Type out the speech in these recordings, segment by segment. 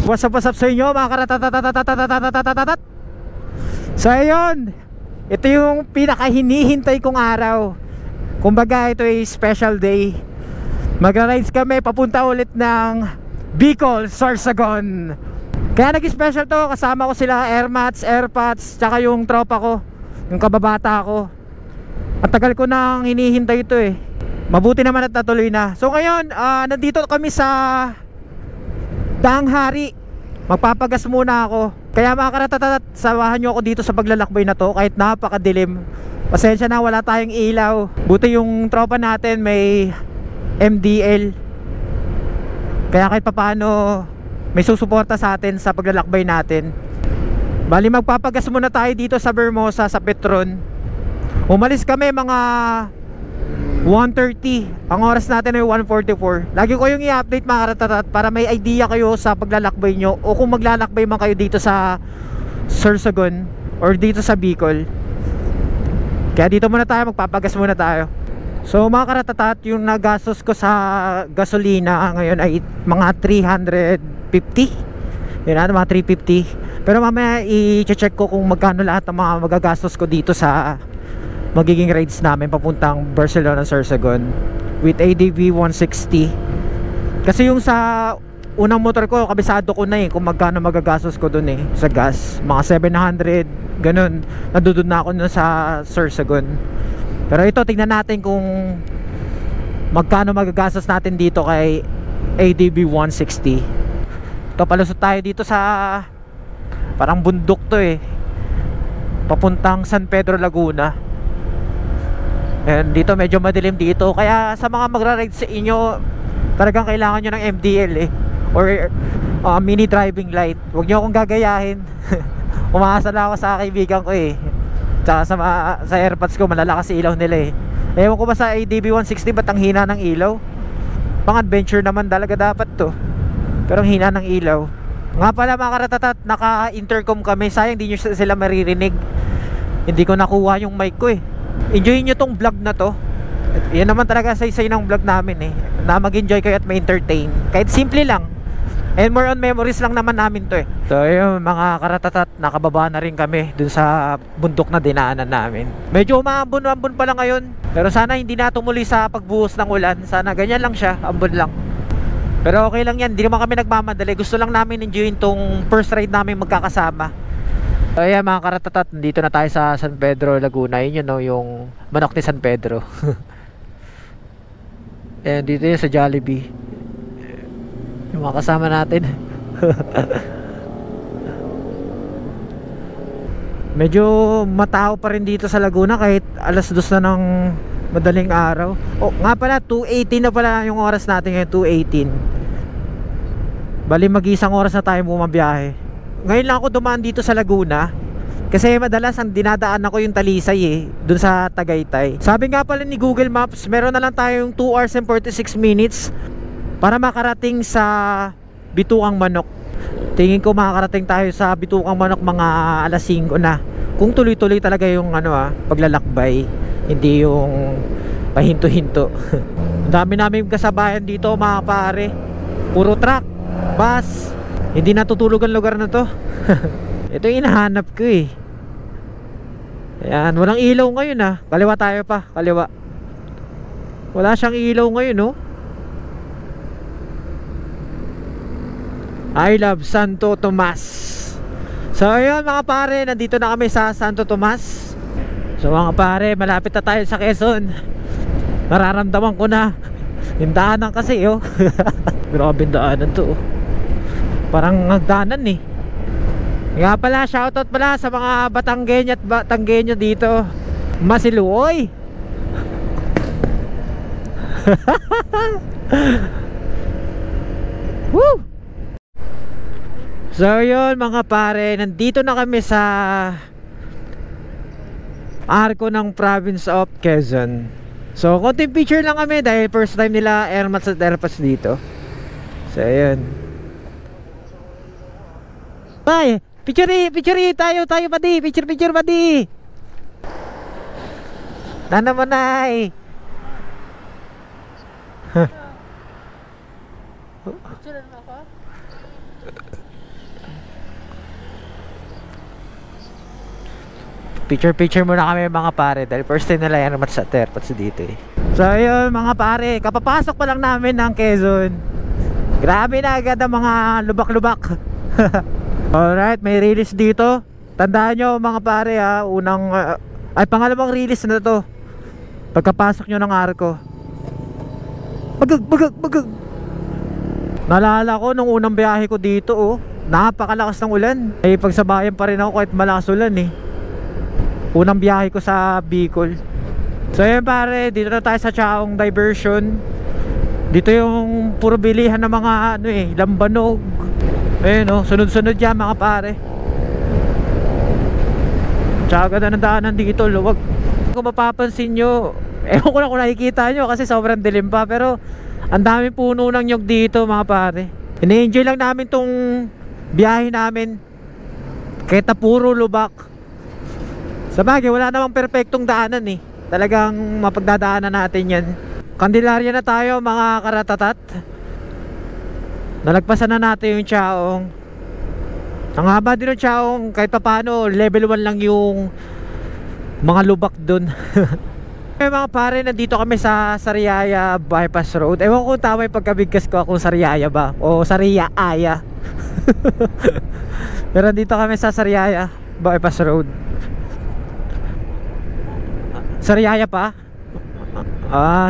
What's up sa inyo mga karatatatatatatatatatat. So ayun, ito yung pinaka-hinihintay kong araw. Kumbaga ito ay special day. Magra-rides kami papunta ulit ng Bicol, Sorsogon. Kaya nag-special to, kasama ko sila Airmats, Airpods, tsaka yung tropa ko, yung kababata ko. At tagal ko nang hinihintay ito eh. Mabuti naman at natuloy na. So ngayon, nandito kami sa Daang Hari. Magpapagas muna ako. Kaya mga karatatatat, samahan nyo ako dito sa paglalakbay na to kahit napakadilim. Pasensya na, wala tayong ilaw. Buti yung tropa natin may MDL. Kaya kahit papaano may susuporta sa atin sa paglalakbay natin. Bali magpapagas muna tayo dito sa Vermosa, sa Petron. Umalis kami mga 1:30. Ang oras natin ay 1:44. Lagi ko yung i-update mga karatatat para may idea kayo sa paglalakbay nyo, o kung maglalakbay man kayo dito sa Sorsogon or dito sa Bicol. Kaya dito muna tayo, magpapagas muna tayo. So mga karatatat, yung nagastos ko sa gasolina ngayon ay mga 350. Yun na, mga 350. Pero mamaya i-check ko kung magkano lahat ng mga magagastos ko dito sa magiging rides namin papuntang Barcelona, Sorsogon with ADV 160. Kasi yung sa unang motor ko, kabisado ko na eh kung magkano magagastos ko dun eh sa gas, mga 700 ganun. Nandudun na ako na sa Sorsogon. Pero ito, tingnan natin kung magkano magagastos natin dito kay ADV 160. Ito, palusot tayo dito sa parang bundok to eh, papuntang San Pedro, Laguna. And dito medyo madilim dito. Kaya sa mga magra-ride sa inyo, talagang kailangan nyo ng MDL eh, or mini driving light. Huwag nyo akong gagayahin. Umaasa na ako sa kaibigan ko eh, tsaka sa Airpods ko, malalakas si ilaw nila eh. Ewan ko ba sa ADV 160 ba't ang hina ng ilaw? Pang adventure naman talaga dapat to, pero ang hina ng ilaw. Nga pala mga karatatat, naka-intercom kami. Sayang di nyo sila maririnig. Hindi ko nakuha yung mic ko eh. Enjoy nyo tong vlog na to. Yan naman talaga say ng vlog namin eh, na mag-enjoy kayo at ma-entertain. Kahit simple lang. And more on memories lang naman namin to eh. So yun mga karatatat, nakababa na rin kami dun sa bundok na dinaanan namin. Medyo umaambon-ambon pa lang ngayon, pero sana hindi na tumuli sa pagbuhos ng ulan. Sana ganyan lang siya, ambon lang. Pero okay lang yan, hindi naman kami nagmamadali. Gusto lang namin enjoyin tong first ride namin magkakasama. So ayan mga karatatat, nandito na tayo sa San Pedro, Laguna. Yun yun no, yung manok ni San Pedro. Ayan, dito yun sa Jollibee. Yung mga kasama natin. Medyo matao pa rin dito sa Laguna kahit alas 2 na ng madaling araw. Oh, nga pala 2:18 na pala yung oras natin ngayon, 2:18. Bali mag-isang oras na tayo bumabiyahe. Ngayon lang ako dumaan dito sa Laguna kasi madalas ang dinadaan ako yung Talisay eh, dun sa Tagaytay. Sabi nga pala ni Google Maps, meron na lang tayong 2 hours and 46 minutes para makarating sa Bituang Manok. Tingin ko makakarating tayo sa Bituang Manok mga alas 5 na, kung tuloy-tuloy talaga yung paglalakbay, hindi yung pahinto-hinto. Ang dami namin kasabayan dito mga pare, puro truck, bus. Hindi natutulog ang lugar na to. Ito yung hinahanap ko eh. Ayan, walang ilaw ngayon ah. Kaliwa tayo pa, kaliwa. Wala siyang ilaw ngayon no. I love Santo Tomas. So ayun mga pare, nandito na kami sa Santo Tomas. So mga pare, malapit na tayo sa Quezon. Nararamdaman ko na yung daanan kasi oh. Grabe yung daanan to oh. Parang hagdanan eh. Nga pala, shoutout pala sa mga Batanggenyo at Batanggenyo dito. Masiluoy. Woo! So yun mga pare, nandito na kami sa arko ng province of Quezon. So konting picture lang kami dahil first time nila Airmats at Airpods dito. So yun. Ay, picture tayo pati, picture pati. Nana mo nay. Picture na ako. Picture muna kami mga pare dahil first time nila yan sa airpods dito eh. So ayun mga pare, kapapasok pa lang namin ng Quezon. Grabe na agad ang mga lubak-lubak. Alright, may release dito. Tandaan nyo mga pare ha, pangalawang release na to pagkapasok nyo ng Arco. Bagag. Naalala ko nung unang biyahe ko dito napakalakas ng ulan. Ay pagsabayan pa rin ako kahit malakas ulan eh. Unang biyahe ko sa Bicol. So yun pare, dito na tayo sa Chaong Diversion. Dito yung puro bilihan ng mga lambanog. Ayun sunod-sunod yan mga pare. Tsaka ganda ng daanan dito, luwag. Kung mapapansin nyo, ewan ko na kung nakikita nyo kasi sobrang dilim pa, pero ang daming puno ng nyog dito mga pare. Ine-enjoy lang namin tong biyahe namin kahit na puro lubak. Sabagay, wala namang perpektong daanan eh. Talagang mapagdadaanan natin yan. Candelaria na tayo mga karatatat. Nalagpasan na natin yung Chaong. Ang haba din ng Chaong, kahit pa paano level 1 lang yung mga lubak dun. Mga pare, nandito kami sa Sariaya Bypass Road. Ewan ko kung tama yung pagkabigkas ko kung Sariaya ba o Sariaya. Pero nandito kami sa Sariaya Bypass Road. Sariaya pa?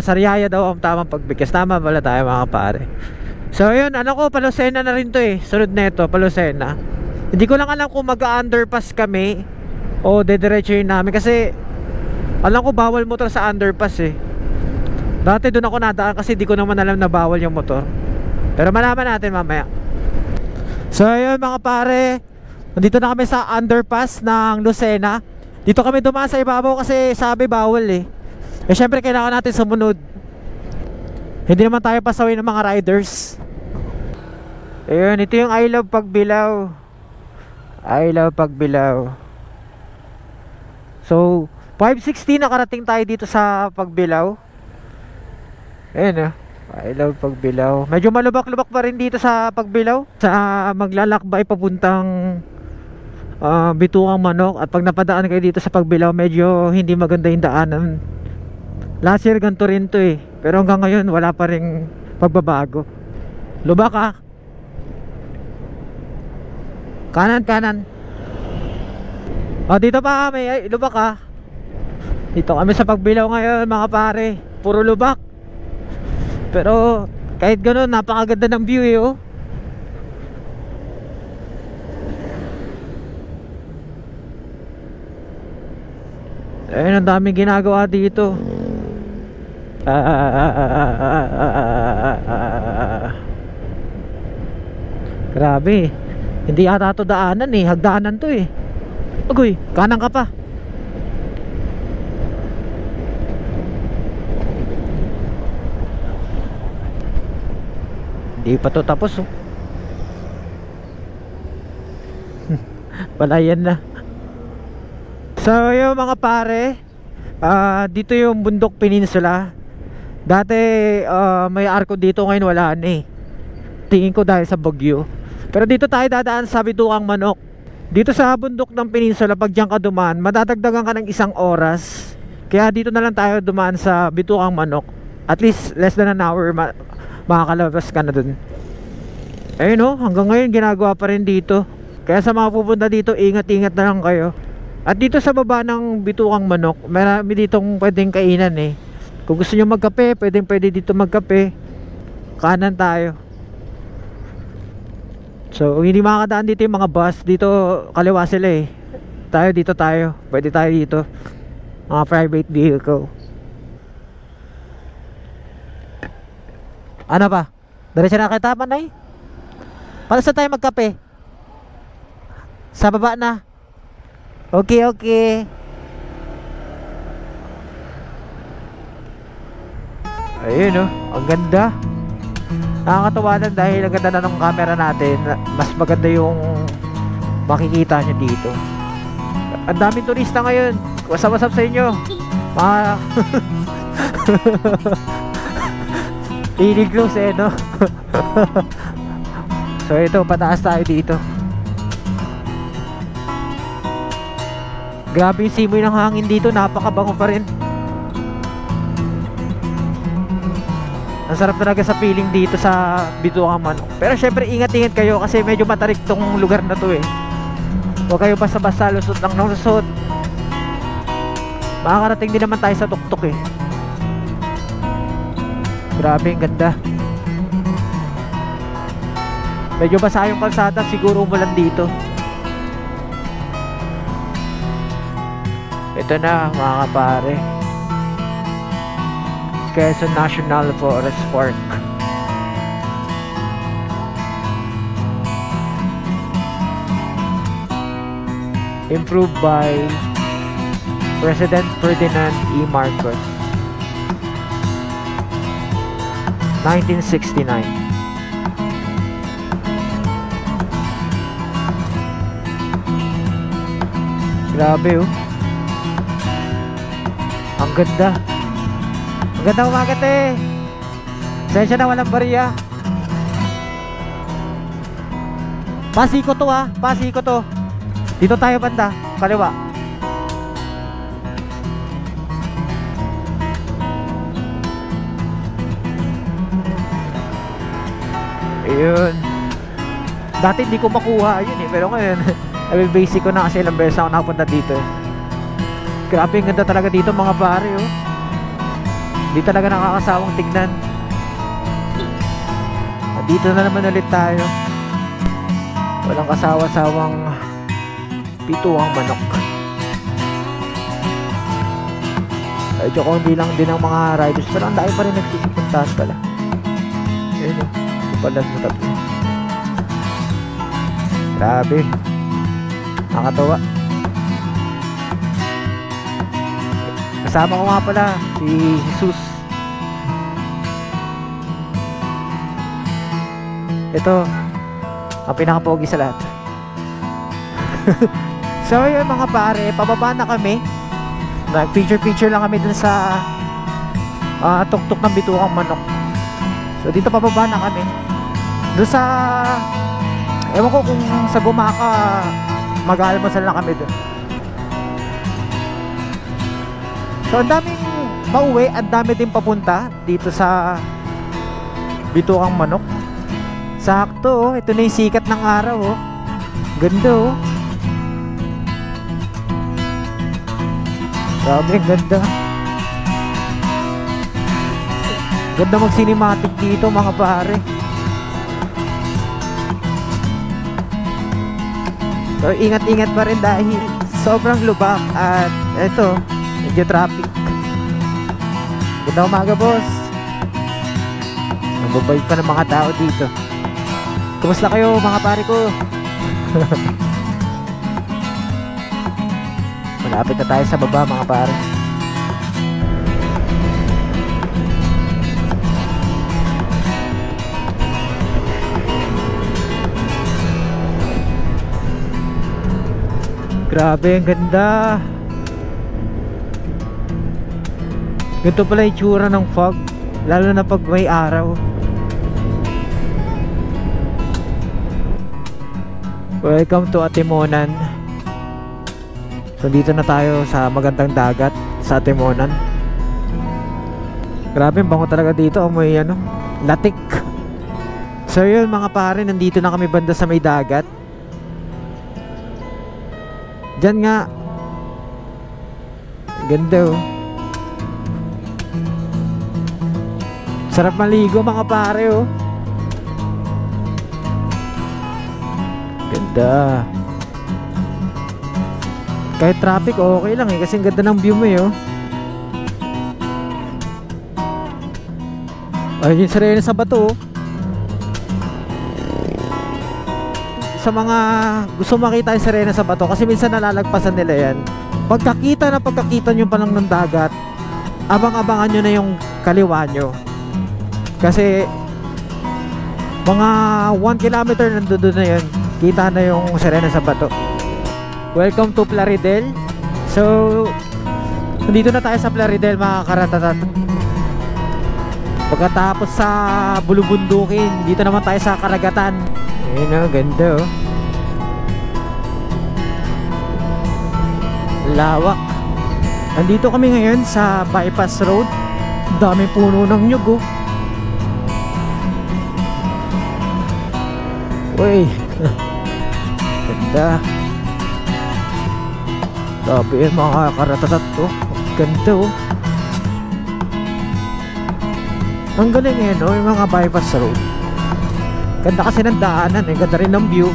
Sariaya daw ang tamang pagbigkas. Tama pala tayo mga pare. So yun, Palosena na rin to eh. Sunod na ito, Palosena. Hindi ko lang alam kung mag-underpass kami o dediretsuhin namin kasi alam ko bawal motor sa underpass eh. Dati doon ako nadaan kasi di ko naman alam na bawal yung motor. Pero malaman natin mamaya. So ayun mga pare, nandito na kami sa underpass ng Lucena. Dito kami dumaan sa ibabaw kasi sabi bawal eh. Eh syempre kailangan natin sumunod. Hindi naman tayo pasaway ng mga riders. Ayun, ito yung I Love Pagbilao. I Love Pagbilao. So 5:16 nakarating tayo dito sa Pagbilao. Ayun I Love Pagbilao. Medyo malubak-lubak pa rin dito sa Pagbilao. Sa maglalakbay papuntang Bituang Manok. At pag napadaan kayo dito sa Pagbilao, medyo hindi maganda yung daanan. Last year ganito rin to eh. Pero hanggang ngayon wala pa ring pagbabago. Lubak Kanan. Dito pa kami, lubak Dito kami sa Pagbilao ngayon mga pare. Puro lubak. Pero kahit gano'n, napakaganda ng view eh Ayun, ang daming ginagawa dito. Grabe. Hindi ata ito daanan eh. Hagdanan to eh. Agoy, kanan ka pa. Hindi pa to tapos Palayan na. So yung mga pare, dito yung Bundok Peninsula. Dati may Arco dito, ngayon wala na eh. Tingin ko dahil sa bagyo. Pero dito tayo dadaan sa Bituang Manok. Dito sa bundok ng Peninsula, pag diyan ka dumaan, madadagdagan ka ng 1 oras. Kaya dito na lang tayo dumaan sa Bituang Manok. At least less than an hour makakalabas ka na dun. Ayun hanggang ngayon ginagawa pa rin dito. Kaya sa mga pupunta dito, ingat-ingat na lang kayo. At dito sa baba ng Bituang Manok, marami ditong pwedeng kainan eh. Kung gusto nyo magkape, pwede dito magkape. Kanan tayo. So hindi makakadaan dito yung mga bus. Dito kaliwa sila eh. Dito tayo. Pwede tayo dito. Mga private vehicle. Ano ba? Diretso na kita Manay? Para sa tayo magkape? Sa baba na. Okay. Ayun ang ganda. Nakakatawa lang dahil ang ganda na ng camera natin. Mas maganda yung makikita nyo dito. Ang daming turista ngayon. What's up sa inyo? Really close no? So ito, pataas tayo dito. Grabe yung simoy ng hangin dito, napakabango pa rin. Ang sarap talaga sa feeling dito sa Bituang Manok. Pero syempre ingat-ingat kayo kasi medyo matarik tong lugar na to eh. Huwag kayo basta-basta lusot lang ng lusot. Makakarating din naman tayo sa tuktok eh. Grabe, ang ganda. Medyo basa yung kalsada, siguro umulan dito. Ito na mga kapare, Quezon National Forest Park. Improved by President Ferdinand E. Marcos, 1969. Grabe oh. Ang ganda. Ang ganda umagat eh. Sensya na walang bariya. Pasiko to ah. Pasiko to. Dito tayo banda. Kaliwa. Ayun. Dati hindi ko makuha yun eh. Pero ngayon basic ko na kasi ilang beses ako nakapunta dito eh. Grabe, ang ganda talaga dito mga pare oh. Di talaga nakakasawang tignan. Dito na naman ulit tayo. Walang kasawa-sawang Bituang Manok. Medyo konti lang din ang mga riders, pero ang dami pa rin nagsisipuntahan pala. Ayun oh, ito pala sa tabi. Grabe, nakakatawa. Kasama ko nga pala si Jesus. Ito ang pinakapogi sa lahat. So yun mga pare, pababa na kami. Nag picture lang kami dun sa tuktok ng Bituang Manok. So dito pababa na kami. Dun sa, ewan ko kung sa Gumaka, mag-aalmusal lang kami dun. So ang daming mauwi, ang dami din papunta dito sa Bituang Manok. Sakto oh, ito na yung sikat ng araw oh. Ganda oh. Grabe, ganda. Ganda mag cinematic dito mga pare. So ingat-ingat pa rin dahil sobrang lubak at ito medyo traffic. Ganda umaga boss. Nababay pa ng mga tao dito. Kumusta kayo mga pare ko? Malapit na tayo sa baba mga pare. Grabe, ang ganda. Ganito pala yung tsura ng fog, lalo na pag may araw. Welcome to Atimonan. So dito na tayo sa magandang dagat sa Atimonan. Grabe, bango talaga dito. May ano, latik. So yun mga pare, nandito na kami banda sa may dagat. Diyan nga. Ganda oh. Sarap maligo mga pare oh. Ganda. Kahit traffic okay lang eh, kasi ang ganda ng view mo eh oh. Ayun yung sarili sa bato oh. Sa mga gusto makita yung sirena sa bato, kasi minsan nalalagpasan nila yan. Pagkakita nyo pa lang ng dagat, abang-abangan nyo na yung kaliwa nyo. Kasi mga 1 kilometer nandoon na yun, kita na yung sirena sa bato. Welcome to Plaridel. So nandito na tayo sa Plaridel mga karatatat. Pagkatapos sa bulubundukin, dito naman tayo sa karagatan. Ayun o, ganda oh. lawak. Nandito kami ngayon sa bypass road. Daming puno ng nyug, oh. Uy. Ganda. Sabi mga karatatat to. Ganda, oh. Ang galing eh, no? Yung mga bypass road. Ganda kasi ng daanan eh. Ganda rin ng view.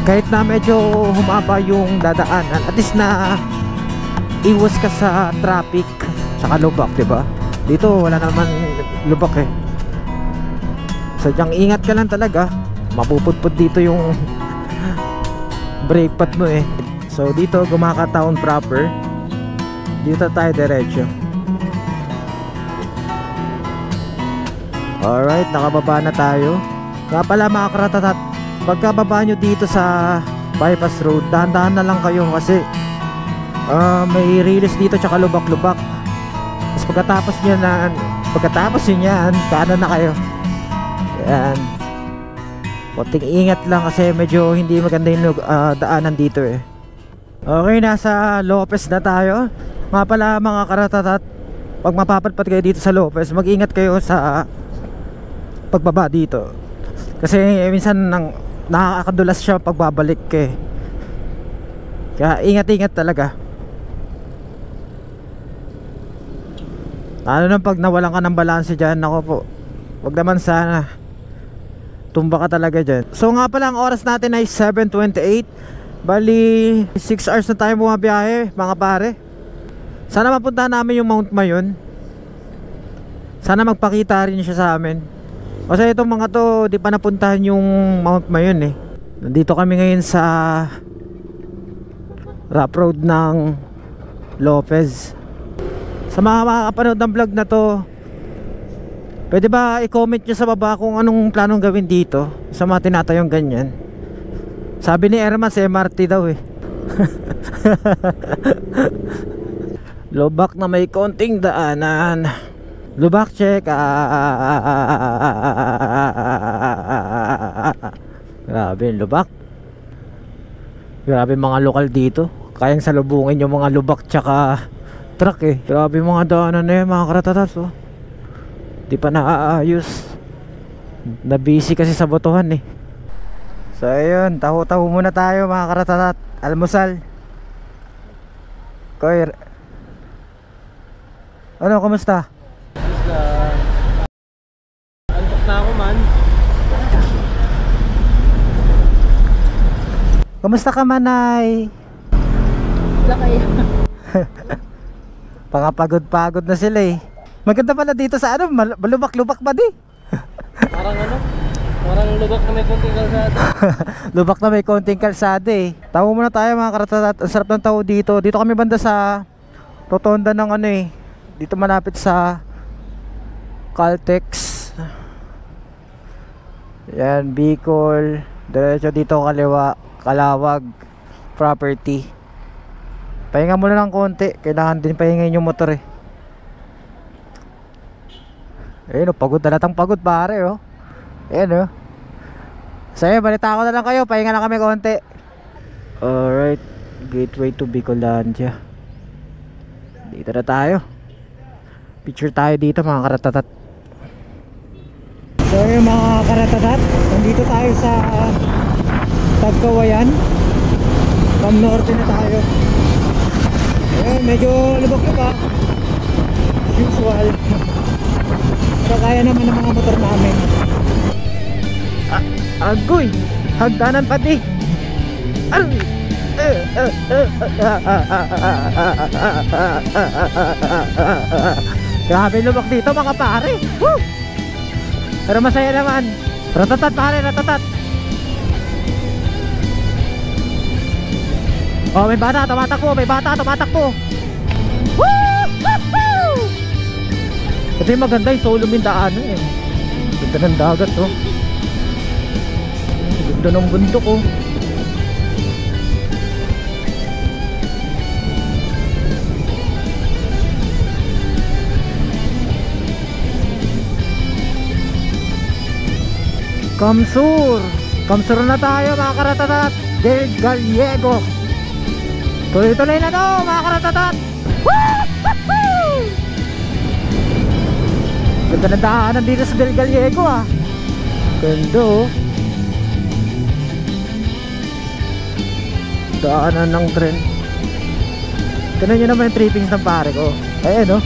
Kahit na medyo humaba yung dadaanan, at least na iwas ka sa traffic saka lubak, diba? Dito wala naman lubak eh. Sadyang ingat ka lang talaga. Mapupudpud dito yung brake pad mo eh. So dito Gumaca Town proper. Dito tayo diretso. Alright, nakababa na tayo. Nga pala mga karatatat, pagkababa nyo dito sa bypass road, dahan-dahan na lang kayo kasi may release dito tsaka lubak-lubak. Tapos pagkatapos nyo yan, kanan na kayo. Yan. Konting ingat lang kasi medyo hindi maganda yung daanan dito eh. Okay, nasa Lopez na tayo. Nga pala mga karatatat, pag mapapadpad kayo dito sa Lopez, mag-ingat kayo sa pagbaba dito. Kasi minsan nakakadulas siya pagbabalik eh. Kaya ingat-ingat talaga. Ano nang pag nawalan ka ng balanse dyan, ako po, wag naman sana. Tumba ka talaga dyan. So nga pala ang oras natin ay 7:28. Bali 6 hours na tayo bumabiyahe mga pare. Sana mapuntahan namin yung Mount Mayon. Sana magpakita rin siya sa amin. Kasi itong mga to di pa napuntahan yung Mount Mayon eh. Nandito kami ngayon sa rough road ng Lopez. Sa mga makakapanood ng vlog na to, pwede ba i-comment nyo sa baba kung anong planong gawin dito sa mga tinatayong ganyan. Sabi ni Erman sa MRT daw eh. Lubak na may konting daanan. Lubak check. Grabe yung lubak. Grabe mga lokal dito. Kayang salubungin yung mga lubak tsaka truck eh. Grabe mga daanan na yun mga karatatas, oh. Di pa naaayos. Na busy kasi sa botohan eh. So ayun, taho-taho muna tayo mga karatatat. Almusal. Koy, ano, kamusta? Antok na ako man. Kamusta ka, Manay? Wala kayo. Pangapagod-pagod na sila eh. Maganda pala dito sa ano, malubak-lubak ba di? Parang ano? Parang lubak na may konting kalsada. Lubak na may konting kalsada eh. Taho muna tayo mga karatatat. Ang sarap ng taho dito. Dito kami banda sa rotonda ng ano eh. Dito malapit sa Caltex. Yan, Bicol. Diretso dito kaliwa, Calawag property. Pahinga muna ng konti. Kailangan din pahingin yung motor eh. Ayun, pagod na latang pagod pare oh. Ayun oh. So ayun, balita ko na lang kayo. Pahinga na kami konti. Alright, gateway to Bicolandia. Dito na tayo. Picture tayo dito mga karatatat. So ayun mga karatatat, nandito tayo sa Tagkawayan. From norte na tayo. Ayun, medyo lubak-lubak usual. Pero kaya naman ng mga motor namin. Agoy! Hagdanan pati! Grabe lubak dito mga pare! Woo! Pero masaya naman. Ratatat pare, ratatat! Oh, may bata, tumatakbo! May bata, tumatakbo! Woo! Woo! Ito yung maganda yung solo mindaanan eh. Ganda ng dagat oh. Ganda ng bundok oh. Kamsur! Kamsur na tayo mga karatatat! Del Gallego! Tuloy-tuloy na to mga karatatat. Woo! Ganda na daanan dito sa Del Gallego ah. Ganda oh. Daanan ng tren. Tignan nyo naman yung trippings ng pare ko. Ayan oh,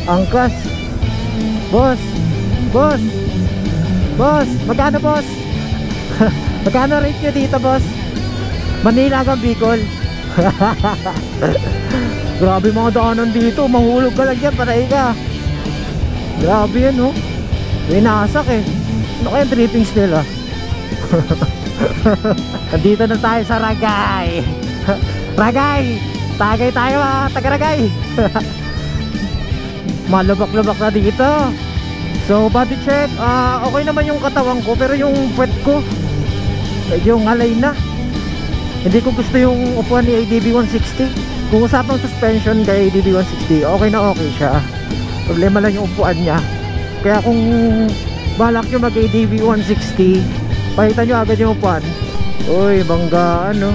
angkas. Boss, boss, boss, magkano boss? Magkano rate nyo dito boss? Manila hanggang Bicol. Grabe mga daanan dito, mahulog ka lang yan, patay ka. Grabe yan oh. Winasak eh. Ano kaya yung trippings nila? Nandito na tayo sa Ragay. Ragay! Tagay tayo ah, taga-Ragay. Malubak-lubak na dito. So body check, okay naman yung katawan ko, pero yung puwet ko medyo ngalay na. Hindi ko gusto yung upuan ni ADB 160. Kung usapang suspension kay ADB 160, okay na okay siya. Problema lang yung upuan niya. Kaya kung balak nyo mag ADB 160, pahitan nyo agad yung upuan. Uy, banggaan no.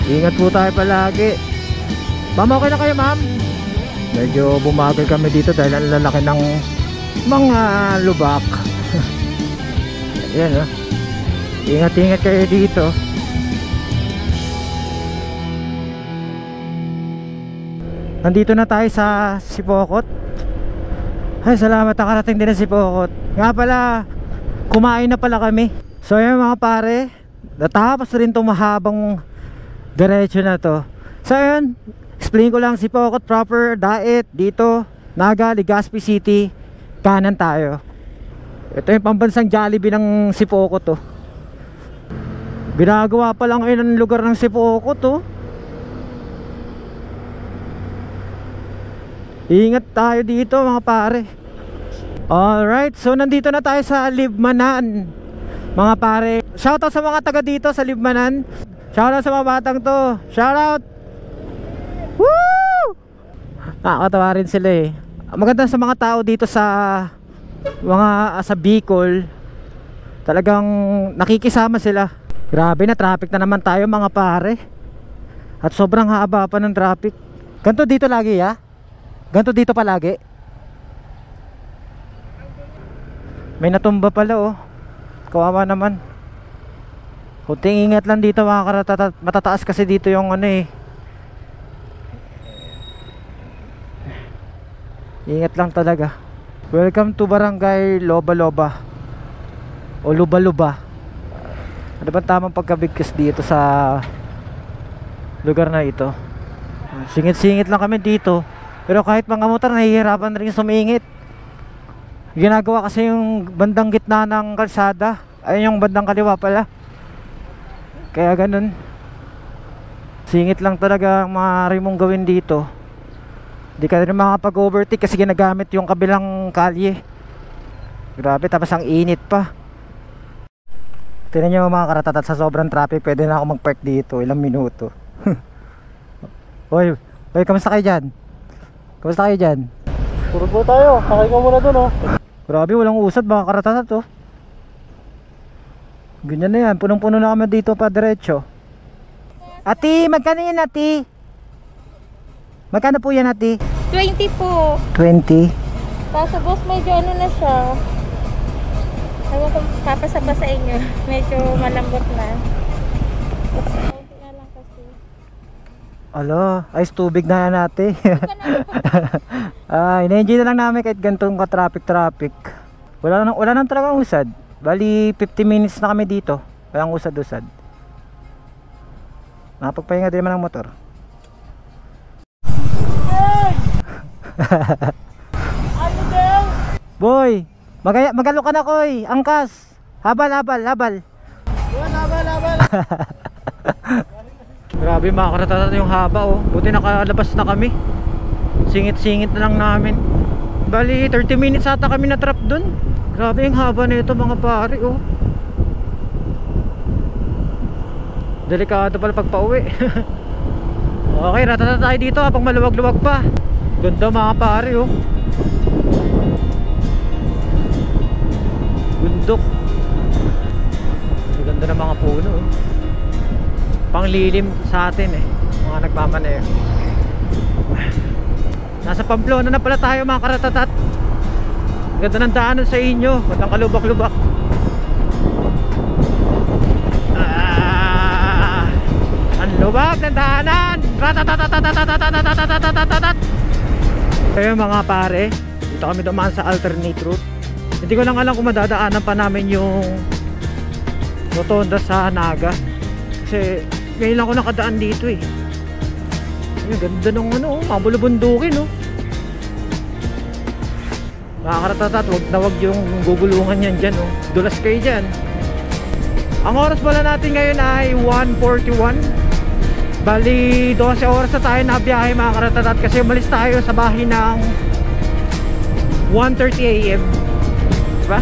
Ingat po tayo palagi. Ma'am, okay na kayo ma'am? Medyo bumagal kami dito dahil ang lalaki ng mga lubak. Ayan oh. Ingat-ingat kayo dito. Nandito na tayo sa Sipokot. Ay, salamat nakarating din na Sipokot. Nga pala, kumain na pala kami. So yun mga pare, natapos rin itong mahabang diretso na to. So yun, explain ko lang Sipokot proper, Daet, dito, Naga, Legazpi City, kanan tayo. Ito yung pambansang Jollibee ng Sipokot to. Ginagawa pa lang ngayon ang lugar ng Sipokot to. Ingat tayo dito mga pare. Alright, so nandito na tayo sa Libmanan mga pare. Shoutout sa mga taga dito sa Libmanan. Shoutout sa mga batang to. Shoutout. Woo! Nakakatawa rin sila eh. Maganda sa mga tao dito sa sa Bicol. Talagang nakikisama sila. Grabe na traffic na naman tayo mga pare. At sobrang haba pa ng traffic. Ganto dito lagi ya? Ganto dito palagi? May natumba pala oh. Kawawa naman. Kunting ingat lang dito mga karatatat. Matataas kasi dito yung ano eh. Ingat lang talaga. Welcome to Barangay Loba Loba o Luba Luba. Ano ba tamang pagkabigkas dito sa lugar na ito? Singit-singit lang kami dito. Pero kahit mga motor nahihirapan rin sumingit. Ginagawa kasi yung bandang gitna ng kalsada. Ayun yung bandang kaliwa pala. Kaya ganun. Singit lang talaga ang maaari mong gawin dito. Di ka rin makapag-overtake kasi ginagamit yung kabilang kalye. Grabe, tapos ang init pa. Tingnan nyo mga karatatat, sa sobrang traffic pwede na ako mag-park dito ilang minuto. Oy, kamusta kayo dyan? Kamusta kayo dyan? Turun po tayo, sakay ka muna dun oh. Grabe, walang usad mga karatatat oh. Ganyan na yan, punong-puno na kami dito pa diretso. Ati, magkano yan ati? Magkano po yan ati? 20 po. 20? Kaso boss, medyo ano na siya. Ewan ko, papasaba sa inyo. Medyo malambot na. Konti na lang kasi. Alo, ice tubig na yan ate. Ina-enjoy na lang namin kahit ganitong ka-traffic. Wala nang talagang usad. Bali 50 minutes na kami dito. Walang usad-usad. Nakapagpahinga din naman ng motor. Boy, magalo ka na koy. Angkas. Habal. Grabe mga karatatat yung haba oh. Buti nakalabas na kami. Singit-singit na lang namin. Bali 30 minutes ata kami na trap dun. Grabe yung haba na ito mga pare oh. Delikado pala pag pauwi. Okay, ratata tayo dito habang maluwag-luwag pa. Ganda mga pare oh. Bundok. Ganda ng mga puno oh. sobrang lilim sa atin eh, mga nagmamaneho. Nasa Pamplona na pala tayo mga karatatat. Ganda ng daanan sa inyo, walang kalubak-lubak. Ang lubak ng daanan. Kaya mga pare, dito kami dumaan sa alternate route. Hindi ko lang alam kung madadaanan pa namin yung rotonda sa Naga, kasi ngayon lang ako nakadaan dito eh. Ang ganda ng ano, mabulubundukin no. Makakaratatat, wag yung gugulungan yan dyan oh. Dulas kayo dyan. Ang oras pala natin ngayon ay 1:41. Bali 12 oras na tayo nabiyahe mga karatatat, kasi umalis tayo sa bahay ng 1:30 AM. Diba?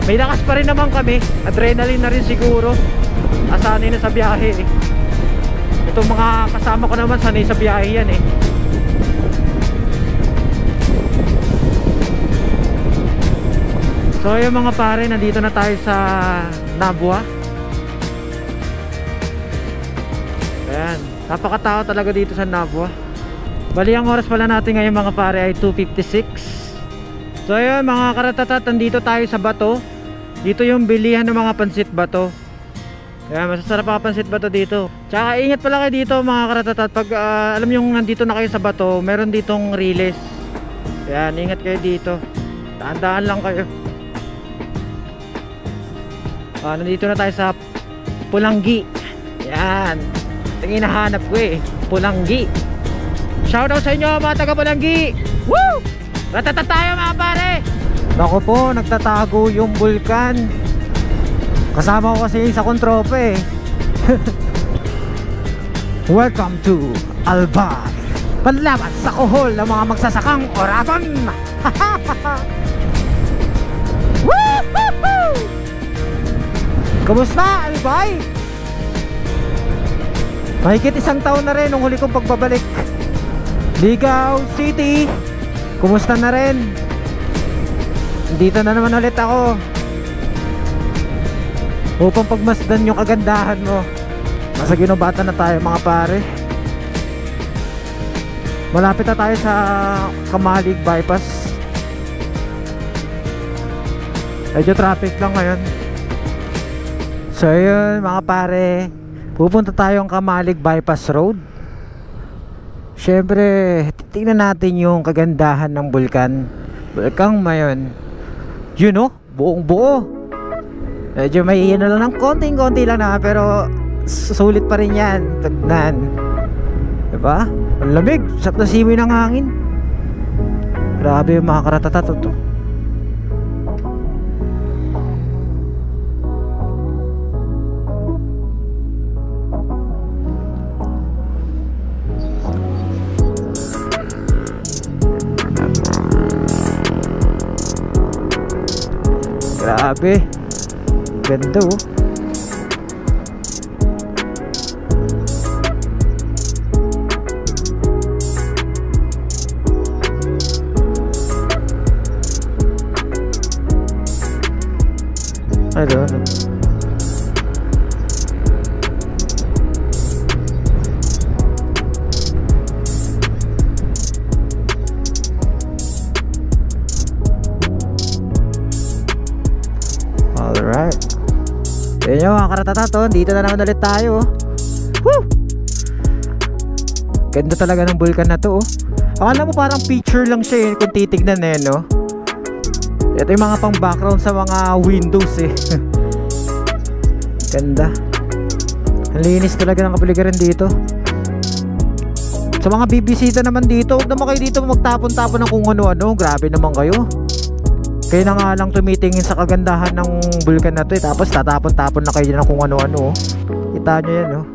May lakas pa rin naman kami. Adrenaline na rin siguro. Asanay na sa biyahe eh. Itong mga kasama ko naman sanay sa biyahe yan eh. So yung mga pare, nandito na tayo sa Nabua. Ayan, napakatao talaga dito sa Nabua. Bali ang oras pala natin ngayon mga pare ay 2:56. So ayun mga karatatat, nandito tayo sa Bato. Dito yung bilihan ng mga pansit bato. Kaya masasarap ang pansit bato dito. Tsaka ingat pala kayo dito mga karatatat. Pag alam yung nandito na kayo sa Bato, meron ditong riles. Kaya ingat kayo dito. Daan-daan lang kayo. Nandito na tayo sa Pulanggi. Yan, ito yung hinahanap ko eh, Pulanggi. Shoutout sa inyo mga taga Pulanggi. Woo! Ratatat tayo mga pare. Naku po, nagtatago yung bulkan. Kasama ko kasi sa kontropa eh. Welcome to Albay, panlaban sa kuhol ng mga magsasakang Oragon. Woo-hoo-hoo! Kamusta Albay? Mahigit 1 taon na rin nung huli kong pagbabalik. Ligaw City, kumusta na rin? Dito na naman ulit ako upang pagmasdan yung kagandahan mo. Nasa ginubatan na tayo mga pare. Malapit na tayo sa Kamalig Bypass. Medyo traffic lang ngayon. So yun mga pare, pupunta tayong Kamalig Bypass Road. Syempre titignan natin yung kagandahan ng bulkan, Bulkang Mayon. You know, buong buo. Medyo may ano lang ng konting-konti lang na, pero sulit pa rin yan. Tignan, diba? Ang lamig, sarap na simoy ng hangin. Grabe yung mga karatatat to. Grabe, ganda oh. Hello. Alright. Yan yung mga karatatat, dito na naman ulit tayo. Woo! Ganda talaga ng bulkan na to oh. Akala mo parang picture lang siya kung titignan eh no. Ito yung mga pang background sa mga windows eh. Ganda. Ang linis talaga ng kapaligiran dito. Sa mga bibisita naman dito, huwag naman kayo dito magtapon-tapon ng kung ano-ano. Grabe naman kayo. Kayo na nga lang tumitingin sa kagandahan ng bulkan na to eh, tapos tatapon-tapon na kayo ng kung ano-ano. Kita nyo yan oh.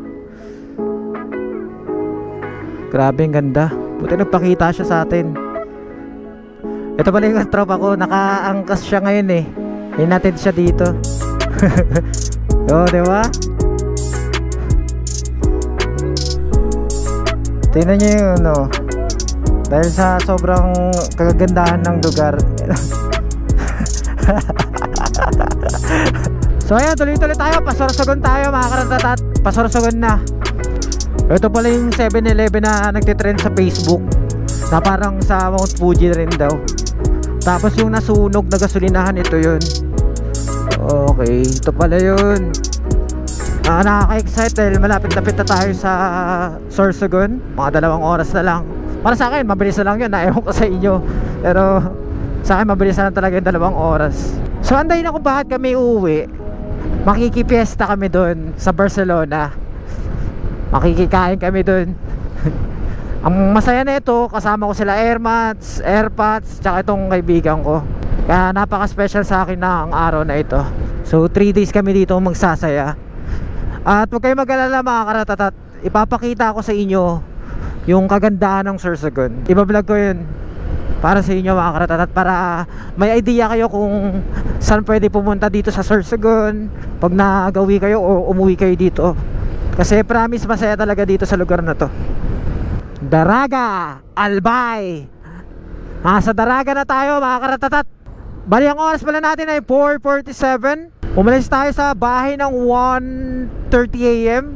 Grabe ang ganda. Buti nagpakita siya sa atin. Ito pala yung tropa ko, nakaangkas siya ngayon eh. Hinatid siya dito. Oo, diba? Tingnan nyo yung ano, dahil sa sobrang kagandahan ng lugar. So ayan, tuloy-tuloy tayo. Pasorsogon tayo mga karatatat. Pasorsogon na. Ito pala yung 7-Eleven na nagtitrend sa Facebook, na parang sa Mount Fuji rin daw. Tapos yung nasunog na gasolinahan, ito yun. Okay, ito pala yun. Nakaka-excite dahil malapit-lapit na tayo sa Sorsogon. Mga 2 oras na lang. Para sa akin, mabilis na lang yun. Ewan ko sa inyo, pero sa akin, mabilis na lang talaga yung 2 oras. So, andayin ako bakit kami uuwi. Makikipiesta kami doon sa Barcelona. Makikikain kami doon. Ang masaya na ito, kasama ko sila Airpods, tsaka itong kaibigan ko. Kaya napaka-special sa akin na ang araw na ito. So 3 days kami dito magsasaya. At huwag kayong mag-alala mga karatatat, ipapakita ko sa inyo yung kagandahan ng Sorsogon. Iba-vlog ko yun para sa inyo mga karatatat, para may idea kayo kung saan pwede pumunta dito sa Sorsogon pag nagawi kayo o umuwi kayo dito. Kasi promise, masaya talaga dito sa lugar na to. Daraga, Albay. Nasa Daraga na tayo mga karatatat. Bali ang oras pala natin ay 4:47. Umalis tayo sa bahay ng 1:30 AM.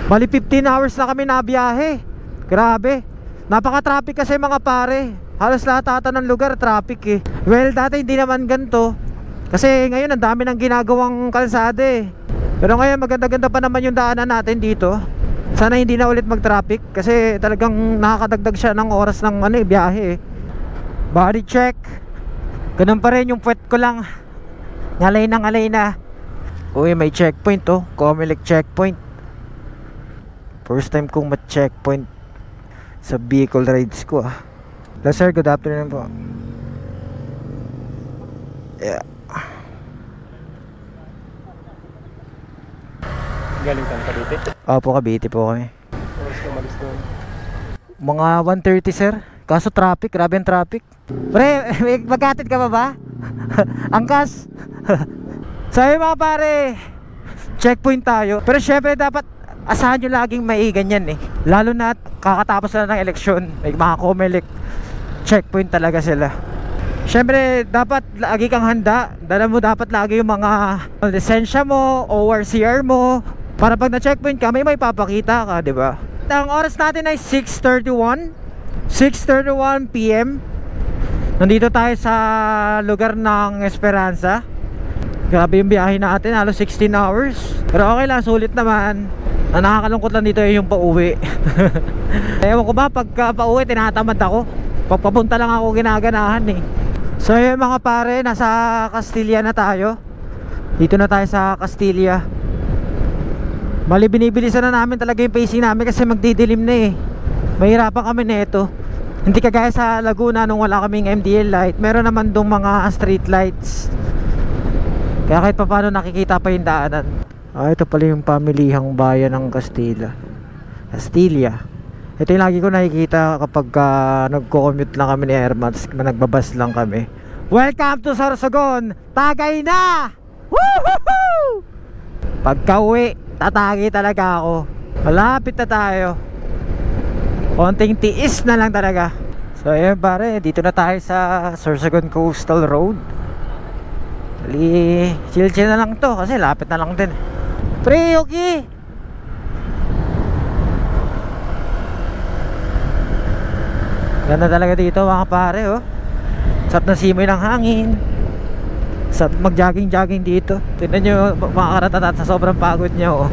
Bali 15 hours na kami nabiyahe. Grabe. Napaka-traffic kasi mga pare. Halos lahat ata ng lugar traffic eh. Well, dati hindi naman ganito. Kasi ngayon ang dami ng ginagawang kalsada eh. Pero ngayon maganda-ganda pa naman yung daanan natin dito. Sana hindi na ulit mag-traffic kasi talagang nakakadagdag siya ng oras ng biyahe eh. Body check. Ganun pa rin yung puwet ko lang. Ngalay na. Uy, may checkpoint oh. Comelec checkpoint. First time kong ma-checkpoint sa vehicle rides ko ah. Hello sir, good afternoon po. Yeah. Galing kang Cavite? Opo, Cavite po kami. Oras ka malis doon? Mga 1:30 sir. Kaso traffic, grabe ang traffic. Pre, magkatid ka ba? Angkas. So yun mga pare, checkpoint tayo. Pero syempre dapat asahan nyo laging may ganyan eh. Lalo na kakatapos na ng eleksyon, may mga Comelec checkpoint talaga sila. Syempre dapat lagi kang handa. Dala mo dapat lagi yung mga lisensya mo, ORCR mo, para pag na-checkpoint ka may papakita ka, di ba? Ang oras natin ay 6:31 PM. Nandito tayo sa lugar ng Esperanza. Grabe yung biyahe natin, halos 16 hours. Pero okay lang, sulit naman. Ang nakakalungkot lang dito yung pauwi. Ewan ko ba, pagka pauwi tinatamad ako. Papunta lang ako ginaganahan eh. So yun mga pare, nasa Castilla na tayo. Dito na tayo sa Castilla. Bali binibilisan na namin talaga yung pacing namin kasi magdidilim na eh. Mahirapan kami nito. Hindi kagaya sa Laguna nung wala kaming MDL light. Meron naman dong mga street lights. Kaya kahit pa paano nakikita pa yung daanan. Ito pala yung pamilihang bayan ng Castilla. Ito yung lagi ko nakikita kapag nagko-commute lang kami ni Airmats, nagbabas lang kami. Welcome to Sorsogon! Tagay na! Woohoo! Pagka-uwi, tatagi talaga ako. Malapit na tayo. Konting tiis na lang talaga. So ayun pare, dito na tayo sa Sorsogon Coastal Road. Chill na lang to kasi lapit na lang din. Pre, okay. Ganda talaga dito mga pare oh. Sarap na simoy ng hangin. Sarap mag-jogging dito. Tignan nyo mga karatatat sa sobrang pagod nyo oh.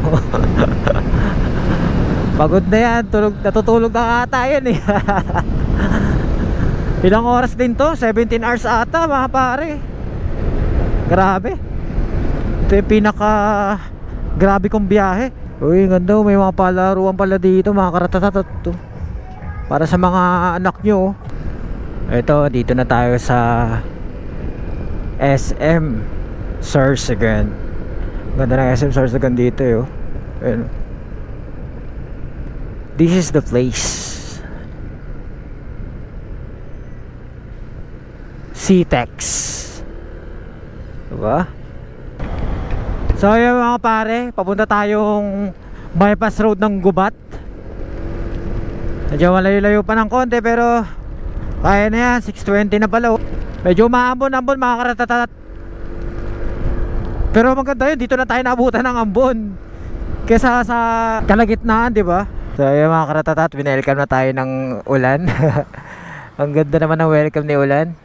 Pagod na yan, natutulog na ata yan eh. Ilang oras din to? 17 hours ata mga pare. Grabe. Ito yung pinaka grabe kong biyahe. Uy, ganda, may mga palaruan pala dito mga karatatat to. Para sa mga anak nyo. Ito, dito na tayo sa SM Sorsogon. Ganda ng SM Sorsogon dito yo. Ayun. This is the place. CTEX. Diba? So yun mga pare, papunta tayong bypass road ng Gubat. Medyo malayo-layo pa ng konti pero kaya na yan, 6:20 na pala. Medyo maambon-ambon mga karatatat. Pero maganda yun, dito na tayo naabutan ng ambon kesa sa kalagitnaan, diba? So ayun mga karatatat, winelcome na tayo ng ulan. Ang ganda naman ng welcome ni ulan.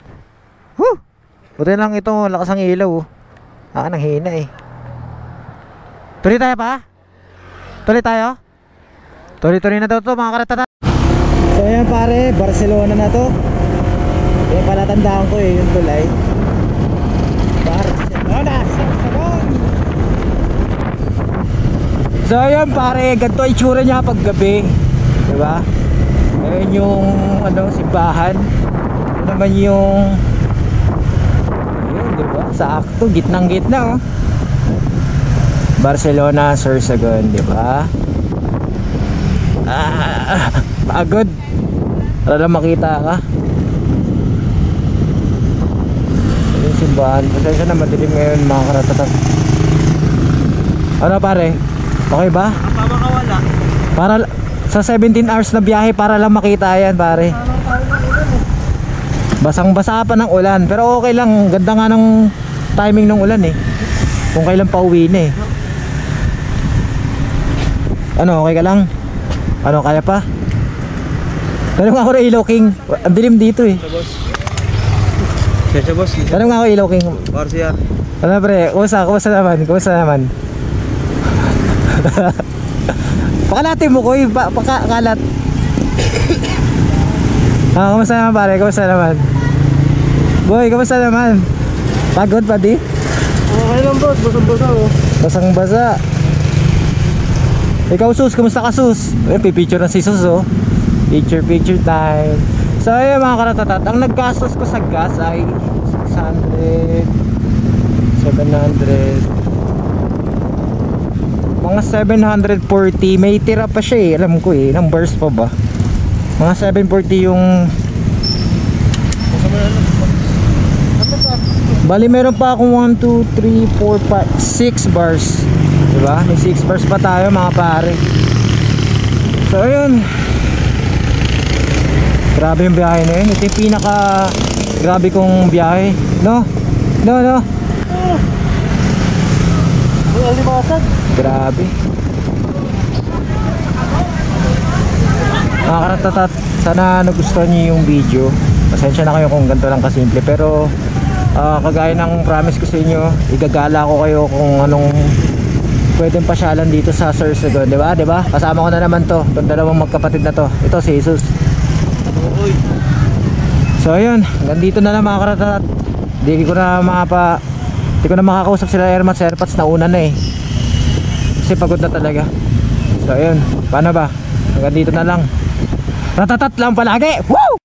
Woo! Buti lang ito, lakas ang ilaw. Nang hina eh. Tuloy tayo pa? Tuloy tayo? Tuloy-tuloy na daw to mga karatatat. So ayan pare, Barcelona na to. Yung palatandaan ko eh, yung tulay. Barcelona, Sarsagón. So ayun pare, ganito itsura niya pag gabi, diba? Ayun yung ano, simbahan. Ito naman yung ayun, diba? Sakto, gitnang gitna oh. Barcelona, Sorsogon, diba? Pagod. Para lang makita ka. Yung simbahan. Pasensya na, madilim ngayon mga karatatat. Ano pare? Okay ba? Napapakawala. Para sa 17 hours na biyahe para lang makita yan pare. Basang basa pa ng ulan. Pero okay lang, ganda nga ng timing ng ulan eh. Kung kailan pa uwi na eh. Ano, okay ka lang? Ano, kaya pa? Tanong ako na Ilaw King. Ang dilim dito eh. Siya boss. Tanong ako Ilaw King. RCR. Ano pre, kumusta naman? Kumusta naman? Pakalatin mo ko eh, pakalat. Kumusta naman pare? Kumusta naman? Boy, kumusta naman? Pagod pa di? Okay lang boss, basang-basa oh. Basang-basa. Ikaw sus, kumusta ka sus? Pipicture na si sus oh. Picture time. So ayun mga karatatat, ang naggastos ko sa gas ay 600, 700, mga 740. May tira pa siya eh, alam ko eh, ilang bars pa ba? Mga 740 yung bali meron pa akong 1, 2, 3, 4, 5, 6 bars. Diba? May 6 bars pa tayo mga pare. So ayun, grabe yung biyahe na yun. Ito yung pinaka grabe kong biyahe. No? Grabe. Mga karatatat, sana nagustuhan nyo yung video. Pasensya na kayo kung ganito lang kasimple. Pero kagaya ng promise ko sa inyo, igagala ko kayo kung anong pwedeng pasyalan dito sa Sorsogon. Diba? Kasama ko na naman to, itong dalawang magkapatid na to. Ito si Jesus. So ayun, nandito na lang mga karatatat. Hindi ko na makakausap sila Airmats na una na eh. Kasi pagod na talaga. So ayun, paano ba? Hanggang dito na lang. Ratatat lang palagi. Woo!